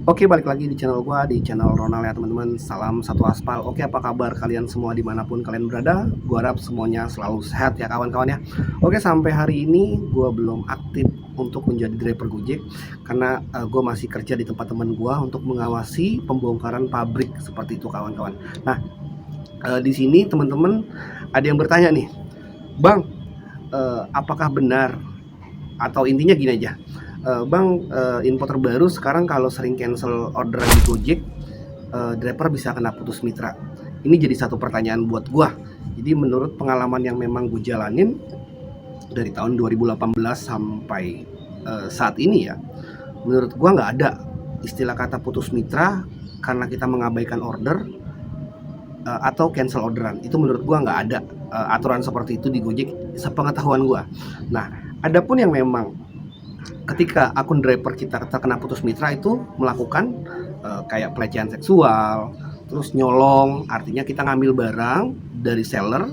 Oke, balik lagi di channel gua, di channel Ronald ya teman-teman. Salam satu aspal. Oke, apa kabar kalian semua dimanapun kalian berada? Gua harap semuanya selalu sehat ya kawan-kawan ya. Oke, sampai hari ini gua belum aktif untuk menjadi driver Gojek karena gua masih kerja di tempat teman gua untuk mengawasi pembongkaran pabrik seperti itu kawan-kawan. Nah, di sini teman-teman ada yang bertanya nih, Bang, apakah benar atau intinya gini aja, Bang, info terbaru sekarang kalau sering cancel orderan di Gojek, driver bisa kena putus mitra. Ini jadi satu pertanyaan buat gua. Jadi menurut pengalaman yang memang gue jalanin dari tahun 2018 sampai saat ini ya, menurut gua nggak ada istilah kata putus mitra karena kita mengabaikan order atau cancel orderan. Itu menurut gua nggak ada aturan seperti itu di Gojek sepengetahuan gua. Nah, adapun yang memang ketika akun driver kita terkena putus mitra itu melakukan kayak pelecehan seksual, terus nyolong, artinya kita ngambil barang dari seller,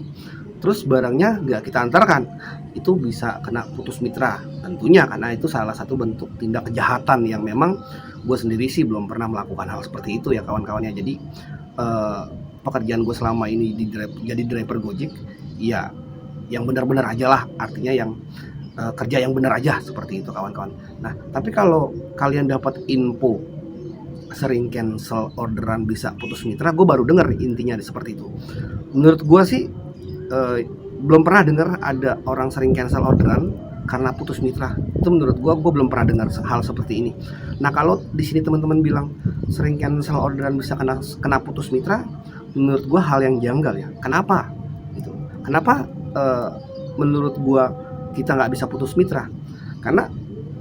terus barangnya nggak kita antarkan, itu bisa kena putus mitra tentunya, karena itu salah satu bentuk tindak kejahatan yang memang gue sendiri sih belum pernah melakukan hal seperti itu ya kawan-kawannya. Jadi pekerjaan gue selama ini jadi driver Gojek ya yang benar-benar aja lah, artinya yang kerja yang benar aja seperti itu kawan-kawan. Nah, tapi kalau kalian dapat info sering cancel orderan bisa putus mitra, gue baru dengar intinya seperti itu. Menurut gue sih belum pernah dengar ada orang sering cancel orderan karena putus mitra. Itu menurut gue belum pernah dengar hal seperti ini. Nah, kalau di sini teman-teman bilang sering cancel orderan bisa kena putus mitra, menurut gue hal yang janggal ya. Kenapa? Gitu. Kenapa menurut gue kita nggak bisa putus mitra? Karena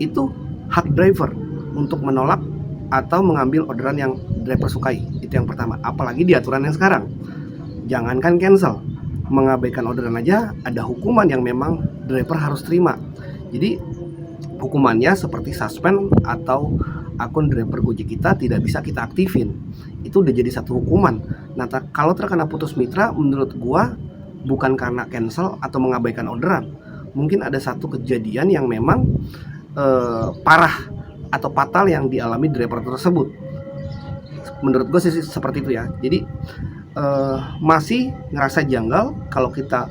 itu hak driver untuk menolak atau mengambil orderan yang driver sukai. Itu yang pertama. Apalagi di aturan yang sekarang, jangankan cancel, mengabaikan orderan aja ada hukuman yang memang driver harus terima. Jadi hukumannya seperti suspend atau akun driver Gojek kita tidak bisa kita aktifin. Itu udah jadi satu hukuman. Nah, kalau terkena putus mitra, menurut gua bukan karena cancel atau mengabaikan orderan. Mungkin ada satu kejadian yang memang parah atau fatal yang dialami driver tersebut. Menurut gue sih seperti itu ya. Jadi masih ngerasa janggal kalau kita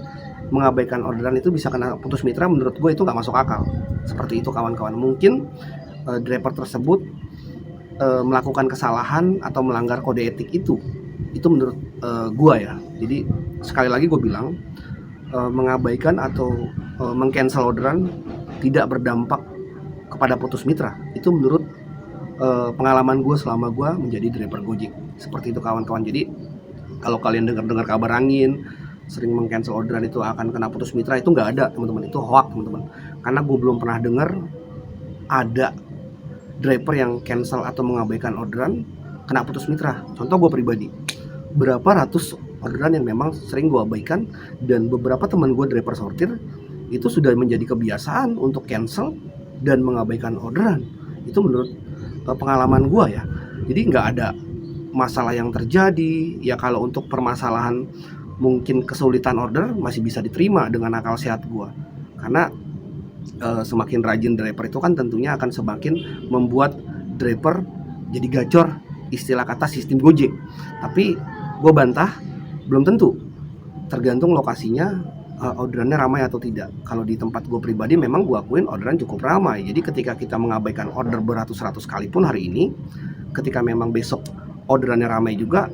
mengabaikan orderan itu bisa kena putus mitra. Menurut gue itu nggak masuk akal. Seperti itu kawan-kawan. Mungkin driver tersebut melakukan kesalahan atau melanggar kode etik itu menurut gue ya. Jadi sekali lagi gue bilang, mengabaikan atau meng-cancel orderan tidak berdampak kepada putus mitra. Itu menurut pengalaman gue selama gue menjadi driver Gojek. Seperti itu kawan-kawan. Jadi kalau kalian dengar kabar angin sering meng-cancel orderan itu akan kena putus mitra, itu nggak ada teman-teman. Itu hoax teman-teman. Karena gue belum pernah dengar ada driver yang cancel atau mengabaikan orderan kena putus mitra. Contoh gue pribadi, berapa ratus orderan yang memang sering gue abaikan, dan beberapa teman gue driver sortir itu sudah menjadi kebiasaan untuk cancel dan mengabaikan orderan. Itu menurut pengalaman gue ya. Jadi nggak ada masalah yang terjadi ya. Kalau untuk permasalahan mungkin kesulitan order masih bisa diterima dengan akal sehat gue, karena semakin rajin driver itu kan tentunya akan semakin membuat driver jadi gacor, istilah kata sistem Gojek. Tapi gue bantah, belum tentu, tergantung lokasinya orderannya ramai atau tidak. Kalau di tempat gue pribadi memang gue akuin orderan cukup ramai. Jadi ketika kita mengabaikan order beratus-ratus kali pun hari ini, ketika memang besok orderannya ramai juga,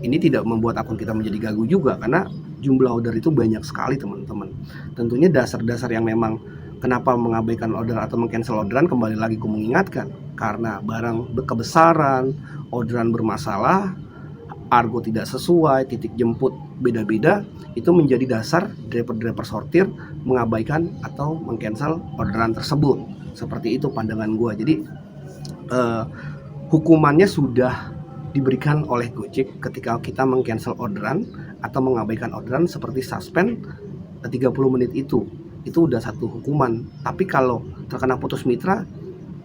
ini tidak membuat akun kita menjadi gagu juga, karena jumlah order itu banyak sekali teman-teman. Tentunya dasar-dasar yang memang kenapa mengabaikan order atau meng-cancel orderan, kembali lagi gue mengingatkan, karena barang kebesaran, orderan bermasalah, argo tidak sesuai, titik jemput beda-beda, itu menjadi dasar driver-driver sortir mengabaikan atau meng-cancel orderan tersebut. Seperti itu pandangan gue. Jadi hukumannya sudah diberikan oleh Gojek ketika kita meng-cancel orderan atau mengabaikan orderan, seperti suspend 30 menit itu udah satu hukuman. Tapi kalau terkena putus mitra,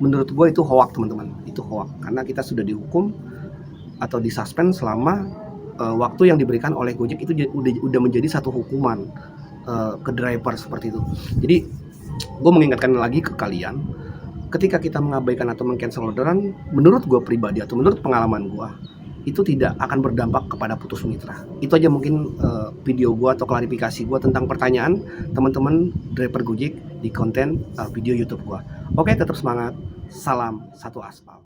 menurut gue itu hoax teman-teman. Itu hoax, karena kita sudah dihukum atau disuspend selama waktu yang diberikan oleh Gojek itu udah menjadi satu hukuman ke driver seperti itu. Jadi gue mengingatkan lagi ke kalian, ketika kita mengabaikan atau meng-cancel orderan, menurut gue pribadi atau menurut pengalaman gue, itu tidak akan berdampak kepada putus mitra. Itu aja mungkin video gue atau klarifikasi gue tentang pertanyaan teman-teman driver Gojek di konten video YouTube gue. Oke, tetap semangat. Salam satu aspal.